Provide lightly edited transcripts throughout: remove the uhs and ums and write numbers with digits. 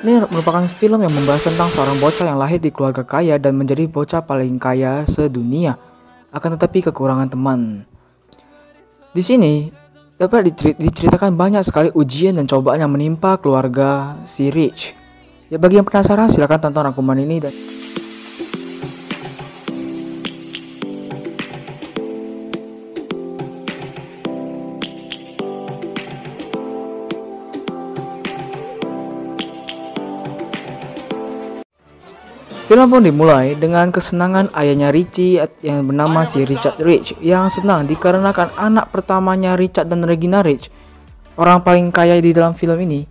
Ini merupakan film yang membahas tentang seorang bocah yang lahir di keluarga kaya dan menjadi bocah paling kaya sedunia, akan tetapi kekurangan teman. Di sini dapat diceritakan banyak sekali ujian dan cobaan yang menimpa keluarga si Rich. Ya, bagi yang penasaran silakan tonton rangkuman ini dan film pun dimulai dengan kesenangan ayahnya Richie yang bernama si Richard Rich yang senang dikarenakan anak pertamanya Richard dan Regina Rich, orang paling kaya di dalam film ini,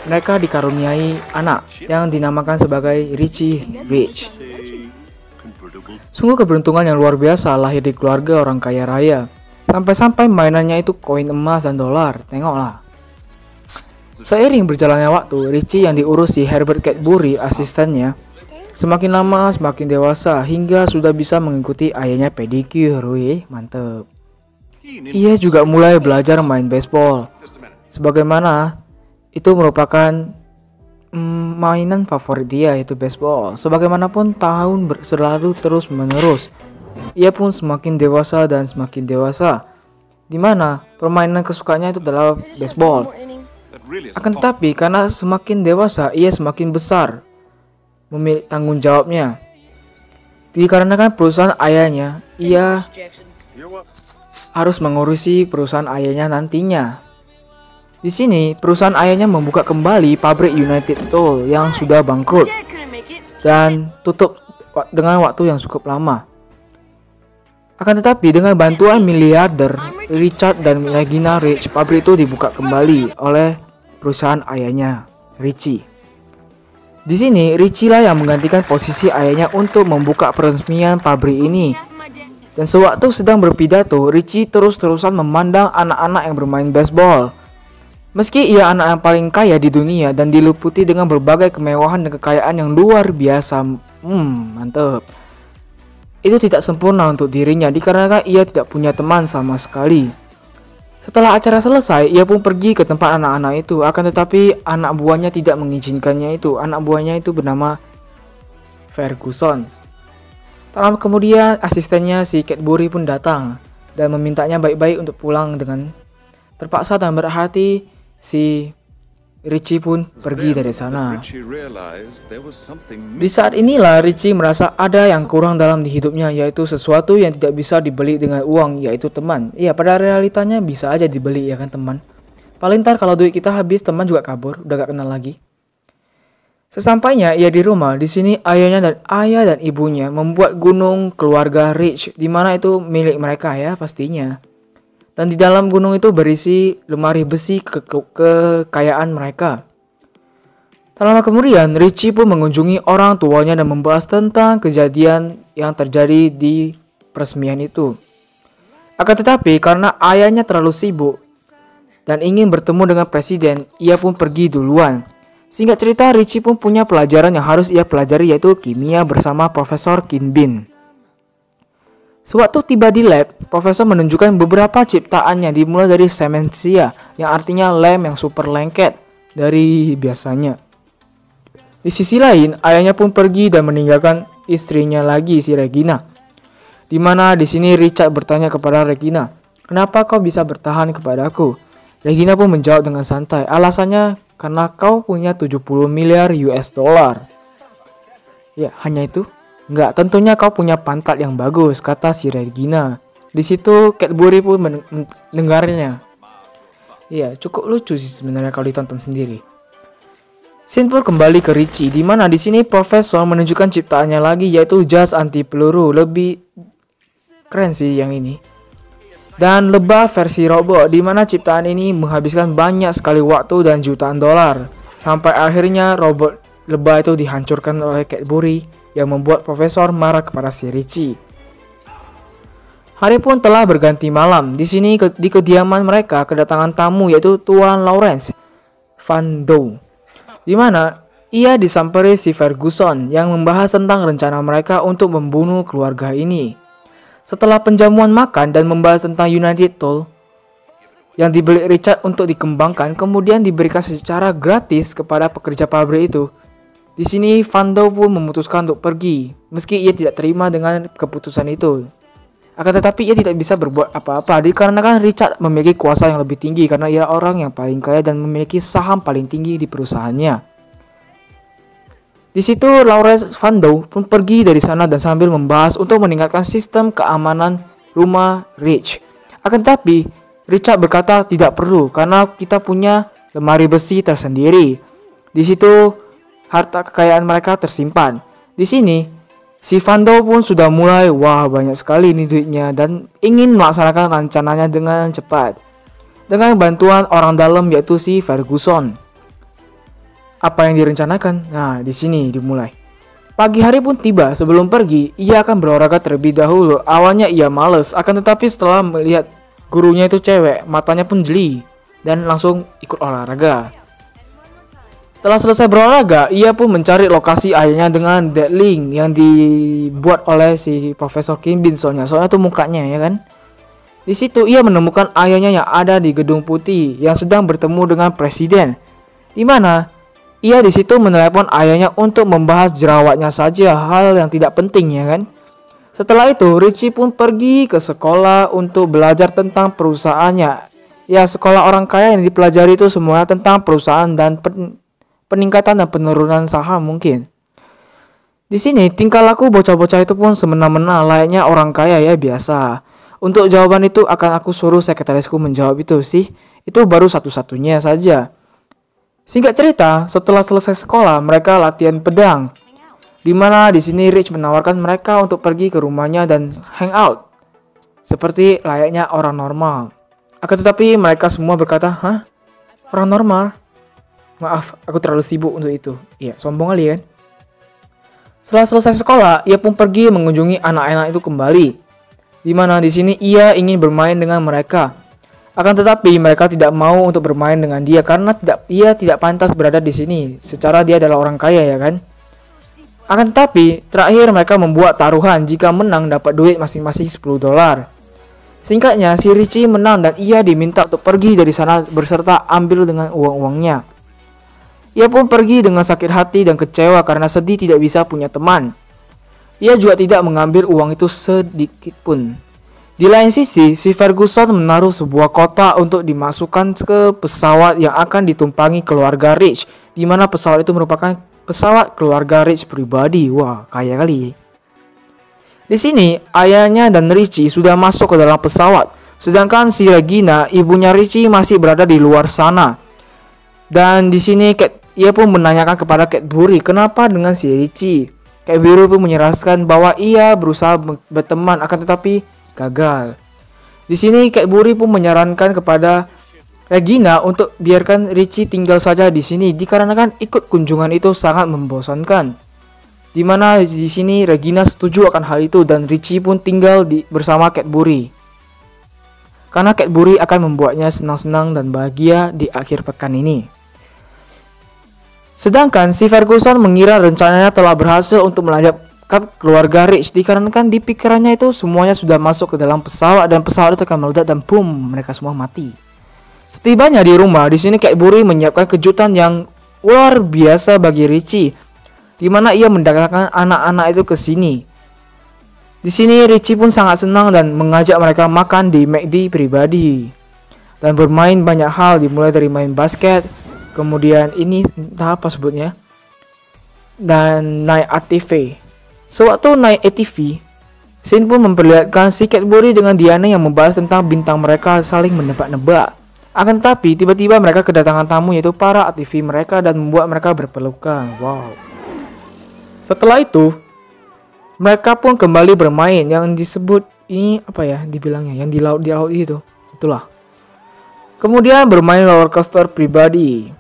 mereka dikaruniai anak yang dinamakan sebagai Richie Rich. Sungguh keberuntungan yang luar biasa lahir di keluarga orang kaya raya. Sampai-sampai mainannya itu koin emas dan dolar. Tengoklah. Seiring berjalannya waktu, Richie yang diurus si Herbert Cadbury, asistennya, semakin lama semakin dewasa hingga sudah bisa mengikuti ayahnya pedicure. Wih, mantep. Ia juga mulai belajar main baseball, sebagaimana itu merupakan mainan favorit dia, yaitu baseball. Sebagaimanapun tahun berlalu terus menerus, ia pun semakin dewasa dan semakin dewasa, dimana permainan kesukaannya itu adalah baseball. Akan tetapi karena semakin dewasa ia semakin besar memiliki tanggung jawabnya. Dikarenakan perusahaan ayahnya, ia harus mengurusi perusahaan ayahnya nantinya. Di sini perusahaan ayahnya membuka kembali pabrik United Tool yang sudah bangkrut dan tutup dengan waktu yang cukup lama. Akan tetapi dengan bantuan miliarder Richard dan Regina Rich, pabrik itu dibuka kembali oleh perusahaan ayahnya, Richie. Di sini Richie lah yang menggantikan posisi ayahnya untuk membuka peresmian pabrik ini. Dan sewaktu sedang berpidato, Richie terus-terusan memandang anak-anak yang bermain baseball. Meski ia anak yang paling kaya di dunia dan diliputi dengan berbagai kemewahan dan kekayaan yang luar biasa, mantep. Itu tidak sempurna untuk dirinya dikarenakan ia tidak punya teman sama sekali. Setelah acara selesai, ia pun pergi ke tempat anak-anak itu. Akan tetapi anak buahnya tidak mengizinkannya itu. Anak buahnya itu bernama Ferguson. Tak lama kemudian asistennya si Cadbury pun datang dan memintanya baik-baik untuk pulang. Dengan terpaksa dan berhati, si Richie pun pergi dari sana. Di saat inilah Richie merasa ada yang kurang dalam di hidupnya, yaitu sesuatu yang tidak bisa dibeli dengan uang, yaitu teman. Iya, pada realitanya bisa aja dibeli, ya kan, teman. Paling ntar kalau duit kita habis, teman juga kabur, udah gak kenal lagi. Sesampainya ia di rumah, di sini ayah dan ibunya membuat gunung keluarga Rich, di mana itu milik mereka ya pastinya. Dan di dalam gunung itu berisi lemari besi kekayaan mereka. Tak lama kemudian, Richie pun mengunjungi orang tuanya dan membahas tentang kejadian yang terjadi di peresmian itu. Akan tetapi, karena ayahnya terlalu sibuk dan ingin bertemu dengan presiden, ia pun pergi duluan. Singkat cerita, Richie pun punya pelajaran yang harus ia pelajari, yaitu kimia bersama Profesor Kinbin. Sewaktu tiba di lab, profesor menunjukkan beberapa ciptaannya dimulai dari sementia, yang artinya lem yang super lengket dari biasanya. Di sisi lain, ayahnya pun pergi dan meninggalkan istrinya lagi, si Regina. Dimana di sini Richard bertanya kepada Regina, "Kenapa kau bisa bertahan kepadaku?" Regina pun menjawab dengan santai, "Alasannya karena kau punya 70 miliar US dollar. Ya, hanya itu? Enggak, tentunya kau punya pantat yang bagus," kata si Regina. Di situ Cadbury pun mendengarnya. Iya, cukup lucu sih sebenarnya kalau ditonton sendiri. Scene pun kembali ke Richie, di mana di sini profesor menunjukkan ciptaannya lagi, yaitu jas anti peluru. Lebih keren sih yang ini. Dan lebah versi robot, di mana ciptaan ini menghabiskan banyak sekali waktu dan jutaan dolar. Sampai akhirnya robot lebah itu dihancurkan oleh Cadbury, yang membuat profesor marah kepada si Richie. Hari pun telah berganti malam. Di sini di kediaman mereka kedatangan tamu, yaitu Tuan Lawrence Van Dow, di mana ia disamperi si Ferguson yang membahas tentang rencana mereka untuk membunuh keluarga ini. Setelah penjamuan makan dan membahas tentang United Tool, yang dibeli Richard untuk dikembangkan kemudian diberikan secara gratis kepada pekerja pabrik itu. Di sini Vando pun memutuskan untuk pergi, meski ia tidak terima dengan keputusan itu. Akan tetapi ia tidak bisa berbuat apa-apa dikarenakan Richard memiliki kuasa yang lebih tinggi karena ia orang yang paling kaya dan memiliki saham paling tinggi di perusahaannya. Di situ Lawrence Vando pun pergi dari sana dan sambil membahas untuk meningkatkan sistem keamanan rumah Rich. Akan tetapi Richard berkata tidak perlu karena kita punya lemari besi tersendiri. Di situ harta kekayaan mereka tersimpan. Di sini si Vando pun sudah mulai banyak sekali ini duitnya dan ingin melaksanakan rencananya dengan cepat dengan bantuan orang dalam yaitu si Ferguson. Apa yang direncanakan? Nah, di sini dimulai. Pagi hari pun tiba. Sebelum pergi, ia akan berolahraga terlebih dahulu. Awalnya ia malas, akan tetapi setelah melihat gurunya itu cewek, matanya pun jeli dan langsung ikut olahraga. Setelah selesai berolahraga, ia pun mencari lokasi ayahnya dengan deadlink yang dibuat oleh si Profesor Kimbin soalnya itu mukanya ya kan. Di situ ia menemukan ayahnya yang ada di Gedung Putih yang sedang bertemu dengan presiden. Di mana ia di situ menelepon ayahnya untuk membahas jerawatnya saja, hal yang tidak penting ya kan. Setelah itu, Richie pun pergi ke sekolah untuk belajar tentang perusahaannya. Ya, sekolah orang kaya yang dipelajari itu semuanya tentang perusahaan dan peningkatan dan penurunan saham mungkin. Di sini, tingkah laku bocah-bocah itu pun semena-mena layaknya orang kaya ya biasa. Untuk jawaban itu akan aku suruh sekretarisku menjawab itu sih. Itu baru satu-satunya saja. Singkat cerita, setelah selesai sekolah, mereka latihan pedang. Di mana di sini Rich menawarkan mereka untuk pergi ke rumahnya dan hangout seperti layaknya orang normal. Akan tetapi mereka semua berkata, "Hah? Orang normal? Maaf, aku terlalu sibuk untuk itu." Iya, sombong kali kan? Setelah selesai sekolah, ia pun pergi mengunjungi anak-anak itu kembali. Di mana di sini ia ingin bermain dengan mereka. Akan tetapi mereka tidak mau untuk bermain dengan dia karena ia tidak pantas berada di sini. Secara dia adalah orang kaya ya kan? Akan tetapi, terakhir mereka membuat taruhan jika menang dapat duit masing-masing $10. Singkatnya, si Richie menang dan ia diminta untuk pergi dari sana berserta ambil dengan uang-uangnya. Ia pun pergi dengan sakit hati dan kecewa karena sedih tidak bisa punya teman. Ia juga tidak mengambil uang itu sedikit pun. Di lain sisi, si Ferguson menaruh sebuah kotak untuk dimasukkan ke pesawat yang akan ditumpangi keluarga Rich, di mana pesawat itu merupakan pesawat keluarga Rich pribadi. Wah, kaya kali. Di sini, ayahnya dan Richie sudah masuk ke dalam pesawat. Sedangkan si Regina, ibunya Richie masih berada di luar sana. Dan di sini ia pun menanyakan kepada Cadbury kenapa dengan si Richie. Cadbury pun menjelaskan bahwa ia berusaha berteman akan tetapi gagal. Di sini Cadbury pun menyarankan kepada Regina untuk biarkan Richie tinggal saja di sini dikarenakan ikut kunjungan itu sangat membosankan. Di mana di sini Regina setuju akan hal itu dan Richie pun tinggal bersama Cadbury. Karena Cadbury akan membuatnya senang-senang dan bahagia di akhir pekan ini. Sedangkan si Ferguson mengira rencananya telah berhasil untuk melacakkan keluarga Rich dikarenakan di pikirannya itu semuanya sudah masuk ke dalam pesawat dan pesawat itu akan meledak dan boom, mereka semua mati. Setibanya di rumah, di sini Cadbury menyiapkan kejutan yang luar biasa bagi Richie, di mana ia mendatangkan anak-anak itu ke sini. Di sini Richie pun sangat senang dan mengajak mereka makan di McD pribadi dan bermain banyak hal, dimulai dari main basket, kemudian ini entah apa sebutnya, dan naik ATV. Sewaktu naik ATV, scene pun memperlihatkan si Cadbury dengan Diana yang membahas tentang bintang mereka saling menebak-nebak. Akan tetapi tiba-tiba mereka kedatangan tamu yaitu para ATV mereka dan membuat mereka berpelukan. Wow. Setelah itu mereka pun kembali bermain yang disebut ini apa ya dibilangnya yang di laut itu. Itulah. Kemudian bermain roller coaster pribadi.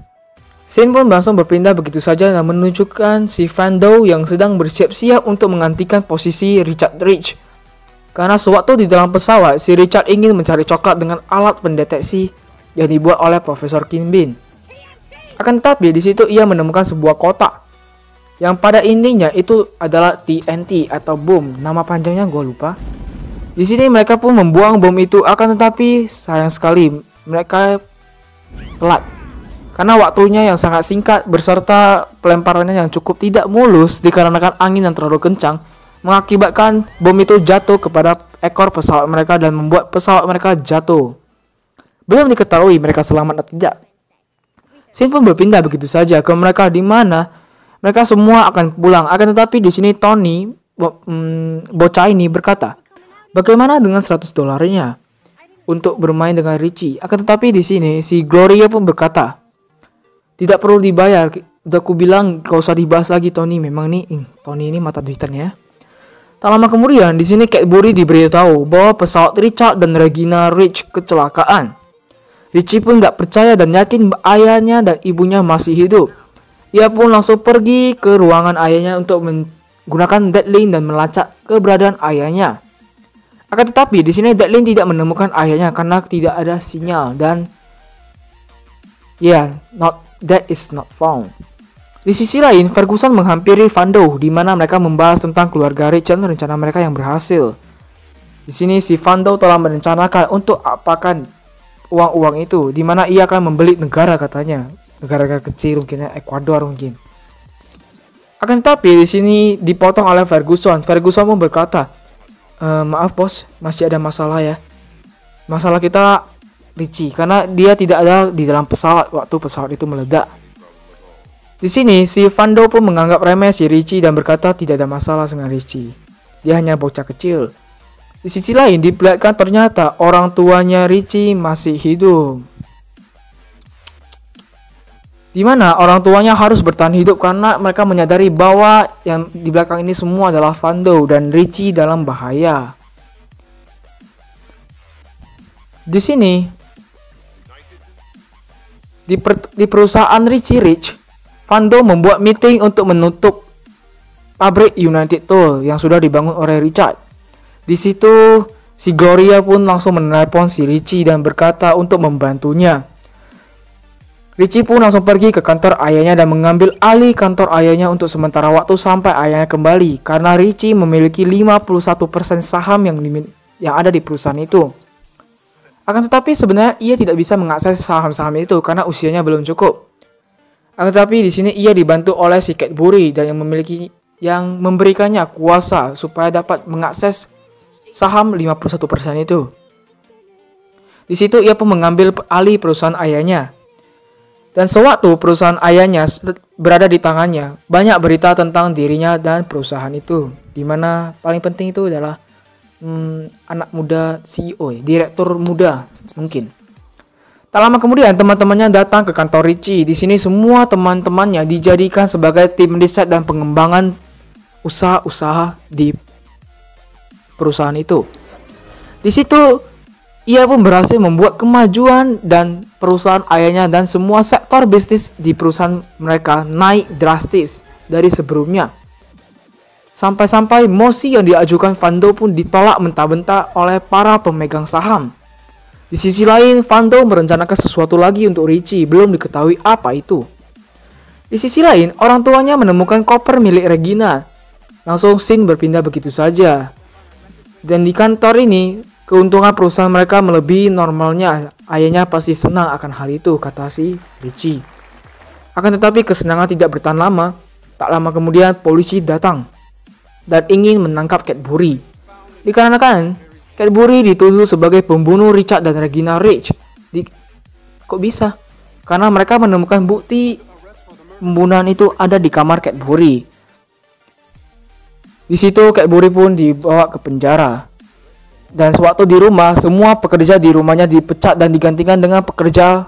Scene pun langsung berpindah begitu saja dan menunjukkan si Vando yang sedang bersiap-siap untuk menggantikan posisi Richard Rich. Karena sewaktu di dalam pesawat, si Richard ingin mencari coklat dengan alat pendeteksi yang dibuat oleh Profesor Kimbin. Akan tetapi di situ ia menemukan sebuah kotak yang pada intinya itu adalah TNT atau bom. Nama panjangnya gue lupa. Di sini mereka pun membuang bom itu, akan tetapi sayang sekali mereka telat. Karena waktunya yang sangat singkat beserta pelemparannya yang cukup tidak mulus dikarenakan angin yang terlalu kencang mengakibatkan bom itu jatuh kepada ekor pesawat mereka dan membuat pesawat mereka jatuh. Belum diketahui mereka selamat atau tidak. Scene pun berpindah begitu saja ke mereka di mana mereka semua akan pulang. Akan tetapi di sini Tony, bocah ini berkata, bagaimana dengan $100 untuk bermain dengan Richie? Akan tetapi di sini si Gloria pun berkata, tidak perlu dibayar. Udah aku bilang gak usah dibahas lagi Tony. Memang nih Tony ini mata duitannya. Tak lama kemudian di sini Cadbury diberitahu bahwa pesawat Richard dan Regina Rich kecelakaan. Richie pun gak percaya dan yakin ayahnya dan ibunya masih hidup. Ia pun langsung pergi ke ruangan ayahnya untuk menggunakan Deadline dan melacak keberadaan ayahnya. Akan tetapi di sini Deadline tidak menemukan ayahnya karena tidak ada sinyal dan that is not found. Di sisi lain, Ferguson menghampiri Vando di mana mereka membahas tentang keluarga Rich dan rencana mereka yang berhasil. Di sini si Vando telah merencanakan untuk apakan uang-uang itu, di mana ia akan membeli negara katanya, negara kecil mungkin Ecuador mungkin. Akan tetapi di sini dipotong oleh Ferguson. Ferguson pun berkata, maaf bos, masih ada masalah ya. Masalah kita Richie karena dia tidak ada di dalam pesawat waktu pesawat itu meledak. Di sini si Vando pun menganggap remeh si Richie dan berkata tidak ada masalah dengan Richie. Dia hanya bocah kecil. Di sisi lain diperlihatkan ternyata orang tuanya Richie masih hidup. Di mana orang tuanya harus bertahan hidup karena mereka menyadari bahwa yang di belakang ini semua adalah Vando dan Richie dalam bahaya. Di sini di perusahaan Richie Rich, Vando membuat meeting untuk menutup pabrik United Tool yang sudah dibangun oleh Richard. Di situ si Gloria pun langsung menelepon si Richie dan berkata untuk membantunya. Richie pun langsung pergi ke kantor ayahnya dan mengambil alih kantor ayahnya untuk sementara waktu sampai ayahnya kembali karena Richie memiliki 51% saham yang ada di perusahaan itu. Akan tetapi sebenarnya ia tidak bisa mengakses saham-saham itu karena usianya belum cukup. Akan tetapi di sini ia dibantu oleh si Cadbury dan yang memberikannya kuasa supaya dapat mengakses saham 51% itu. Di situ ia pun mengambil alih perusahaan ayahnya. Dan sewaktu perusahaan ayahnya berada di tangannya, banyak berita tentang dirinya dan perusahaan itu. Dimana paling penting itu adalah anak muda CEO, direktur muda mungkin. Tak lama kemudian teman-temannya datang ke kantor Richie. Di sini semua teman-temannya dijadikan sebagai tim riset dan pengembangan usaha-usaha di perusahaan itu. Di situ ia pun berhasil membuat kemajuan dan perusahaan ayahnya dan semua sektor bisnis di perusahaan mereka naik drastis dari sebelumnya. Sampai-sampai mosi yang diajukan Vando pun ditolak mentah-mentah oleh para pemegang saham. Di sisi lain, Vando merencanakan sesuatu lagi untuk Richie, belum diketahui apa itu. Di sisi lain, orang tuanya menemukan koper milik Regina. Langsung scene berpindah begitu saja. Dan di kantor ini, keuntungan perusahaan mereka melebihi normalnya. Ayahnya pasti senang akan hal itu, kata si Richie. Akan tetapi kesenangan tidak bertahan lama. Tak lama kemudian polisi datang dan ingin menangkap Cadbury. Dikarenakan Cadbury dituduh sebagai pembunuh Richard dan Regina Rich. Kok bisa? Karena mereka menemukan bukti pembunuhan itu ada di kamar Cadbury. Di situ Cadbury pun dibawa ke penjara. Dan sewaktu di rumah, semua pekerja di rumahnya dipecat dan digantikan dengan pekerja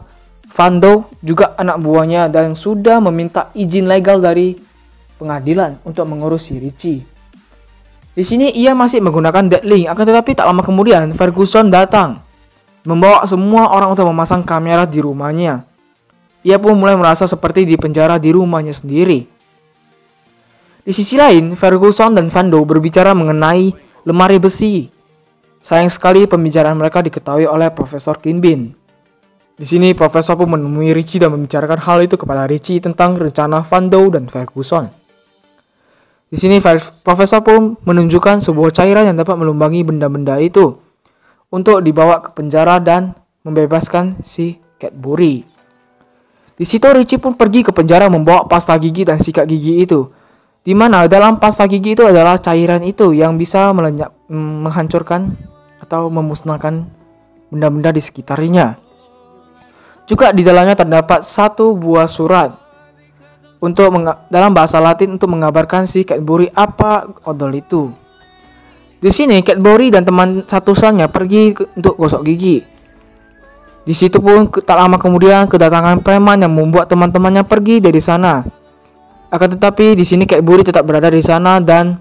Vando, juga anak buahnya, dan sudah meminta izin legal dari pengadilan untuk mengurus si Richie. Di sini ia masih menggunakan Deadline, akan tetapi tak lama kemudian Ferguson datang membawa semua orang untuk memasang kamera di rumahnya. Ia pun mulai merasa seperti di penjara di rumahnya sendiri. Di sisi lain, Ferguson dan Vando berbicara mengenai lemari besi. Sayang sekali pembicaraan mereka diketahui oleh Profesor Kinbin. Di sini Profesor pun menemui Richie dan membicarakan hal itu kepada Richie tentang rencana Vando dan Ferguson. Di sini Profesor pun menunjukkan sebuah cairan yang dapat melumbangi benda-benda itu untuk dibawa ke penjara dan membebaskan si Cadbury. Di situ Richie pun pergi ke penjara membawa pasta gigi dan sikat gigi itu. Di mana dalam pasta gigi itu adalah cairan itu yang bisa menghancurkan atau memusnahkan benda-benda di sekitarnya. Juga di dalamnya terdapat satu buah surat dalam bahasa Latin untuk mengabarkan si Cadbury apa odol itu. Di sini Cadbury dan teman satusannya pergi untuk gosok gigi. Di situ pun tak lama kemudian kedatangan preman yang membuat teman-temannya pergi dari sana. Akan tetapi di sini Cadbury tetap berada di sana dan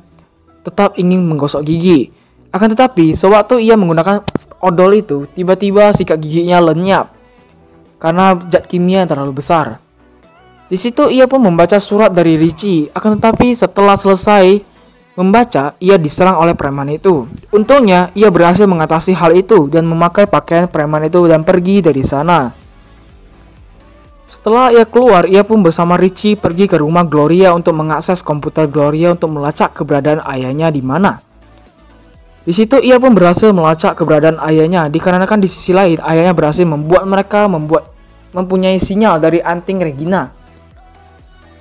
tetap ingin menggosok gigi. Akan tetapi sewaktu ia menggunakan odol itu, tiba-tiba sikat giginya lenyap karena zat kimia yang terlalu besar. Di situ ia pun membaca surat dari Richie. Akan tetapi setelah selesai membaca, ia diserang oleh preman itu. Untungnya ia berhasil mengatasi hal itu dan memakai pakaian preman itu dan pergi dari sana. Setelah ia keluar, ia pun bersama Richie pergi ke rumah Gloria untuk mengakses komputer Gloria untuk melacak keberadaan ayahnya di mana. Di situ ia pun berhasil melacak keberadaan ayahnya, dikarenakan di sisi lain ayahnya berhasil membuat mereka mempunyai sinyal dari anting Regina.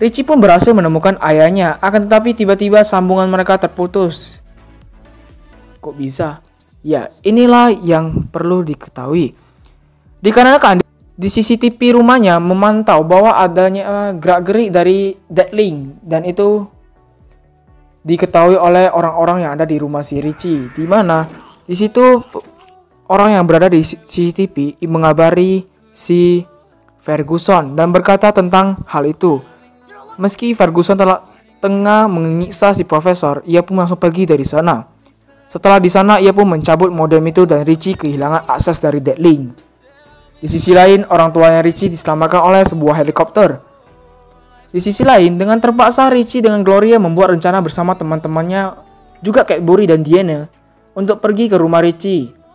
Richie pun berhasil menemukan ayahnya, akan tetapi tiba-tiba sambungan mereka terputus. Kok bisa? Ya, inilah yang perlu diketahui. Dikarenakan di CCTV rumahnya memantau bahwa adanya gerak-gerik dari Deadling, dan itu diketahui oleh orang-orang yang ada di rumah si Richie, di mana di situ orang yang berada di CCTV mengabari si Ferguson dan berkata tentang hal itu. Meski Ferguson tengah menyiksa si profesor, ia pun langsung pergi dari sana. Setelah di sana, ia pun mencabut modem itu dan Richie kehilangan akses dari Deadling. Di sisi lain, orang tuanya Richie diselamatkan oleh sebuah helikopter. Di sisi lain, dengan terpaksa Richie dengan Gloria membuat rencana bersama teman-temannya, juga Cadbury dan Diana, untuk pergi ke rumah Richie.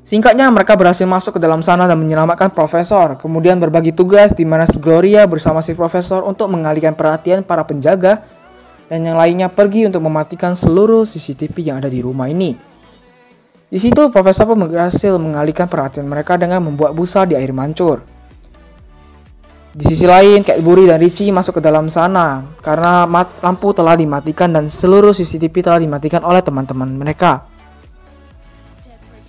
Singkatnya, mereka berhasil masuk ke dalam sana dan menyelamatkan profesor, kemudian berbagi tugas di mana si Gloria bersama si profesor untuk mengalihkan perhatian para penjaga, dan yang lainnya pergi untuk mematikan seluruh CCTV yang ada di rumah ini. Di situ, profesor pun berhasil mengalihkan perhatian mereka dengan membuat busa di air mancur. Di sisi lain, Cadbury dan Richie masuk ke dalam sana karena lampu telah dimatikan dan seluruh CCTV telah dimatikan oleh teman-teman mereka.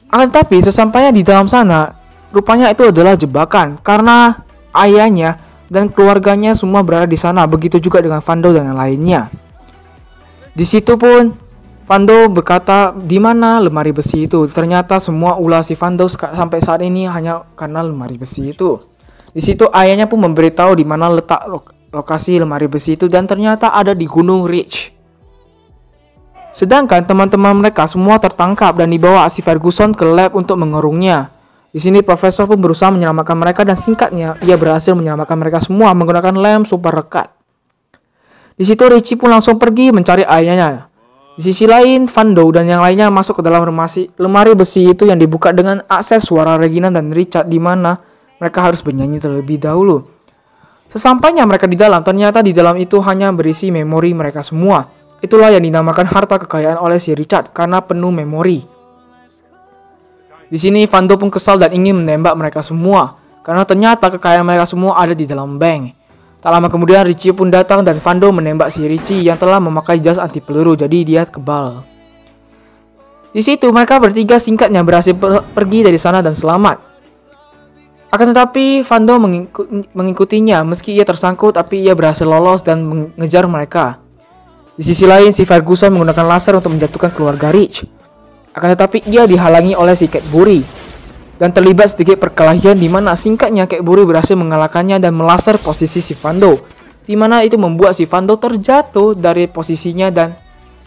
Akan tetapi sesampainya di dalam sana, rupanya itu adalah jebakan karena ayahnya dan keluarganya semua berada di sana. Begitu juga dengan Vando dan yang lainnya. Di situ pun Vando berkata di mana lemari besi itu. Ternyata semua ulah si Vando sampai saat ini hanya karena lemari besi itu. Di situ ayahnya pun memberitahu di mana letak lokasi lemari besi itu dan ternyata ada di Gunung Ridge. Sedangkan teman-teman mereka semua tertangkap dan dibawa si Ferguson ke lab untuk mengurungnya. Di sini profesor pun berusaha menyelamatkan mereka dan singkatnya ia berhasil menyelamatkan mereka semua menggunakan lem super rekat. Di situ Richie pun langsung pergi mencari ayahnya. Di sisi lain, Vando dan yang lainnya masuk ke dalam lemari besi itu yang dibuka dengan akses suara Regina dan Richard di mana mereka harus bernyanyi terlebih dahulu. Sesampainya mereka di dalam, ternyata di dalam itu hanya berisi memori mereka semua. Itulah yang dinamakan harta kekayaan oleh si Richard karena penuh memori. Di sini Vando pun kesal dan ingin menembak mereka semua karena ternyata kekayaan mereka semua ada di dalam bank. Tak lama kemudian Richie pun datang dan Vando menembak si Richie yang telah memakai jas anti peluru, jadi dia kebal. Di situ mereka bertiga singkatnya berhasil pergi dari sana dan selamat. Akan tetapi Vando mengikutinya meski ia tersangkut, tapi ia berhasil lolos dan mengejar mereka. Di sisi lain, si Ferguson menggunakan laser untuk menjatuhkan keluarga Rich. Akan tetapi ia dihalangi oleh si Cadbury dan terlibat sedikit perkelahian di mana singkatnya Cadbury berhasil mengalahkannya dan melaser posisi si Vando, di mana itu membuat si Vando terjatuh dari posisinya dan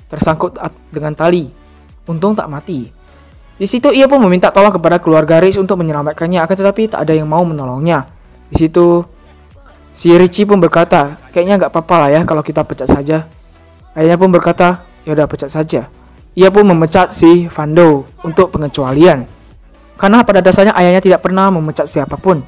tersangkut dengan tali. Untung tak mati. Di situ ia pun meminta tolong kepada keluarga Rich untuk menyelamatkannya, akan tetapi tak ada yang mau menolongnya. Di situ si Richie pun berkata, kayaknya nggak apa-apa lah ya kalau kita pecat saja. Ayahnya pun berkata, ya udah pecat saja. Ia pun memecat si Vando untuk pengecualian. Karena pada dasarnya ayahnya tidak pernah memecat siapapun.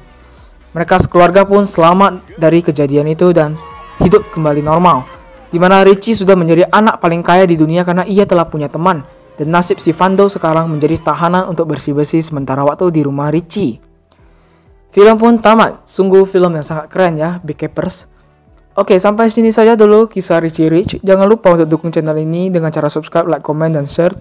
Mereka sekeluarga pun selamat dari kejadian itu dan hidup kembali normal. Di mana Richie sudah menjadi anak paling kaya di dunia karena ia telah punya teman. Dan nasib si Vando sekarang menjadi tahanan untuk bersih-bersih sementara waktu di rumah Richie. Film pun tamat. Sungguh film yang sangat keren ya, Beekeepers. Oke, sampai sini saja dulu kisah Richie Rich. Jangan lupa untuk dukung channel ini dengan cara subscribe, like, komen, dan share.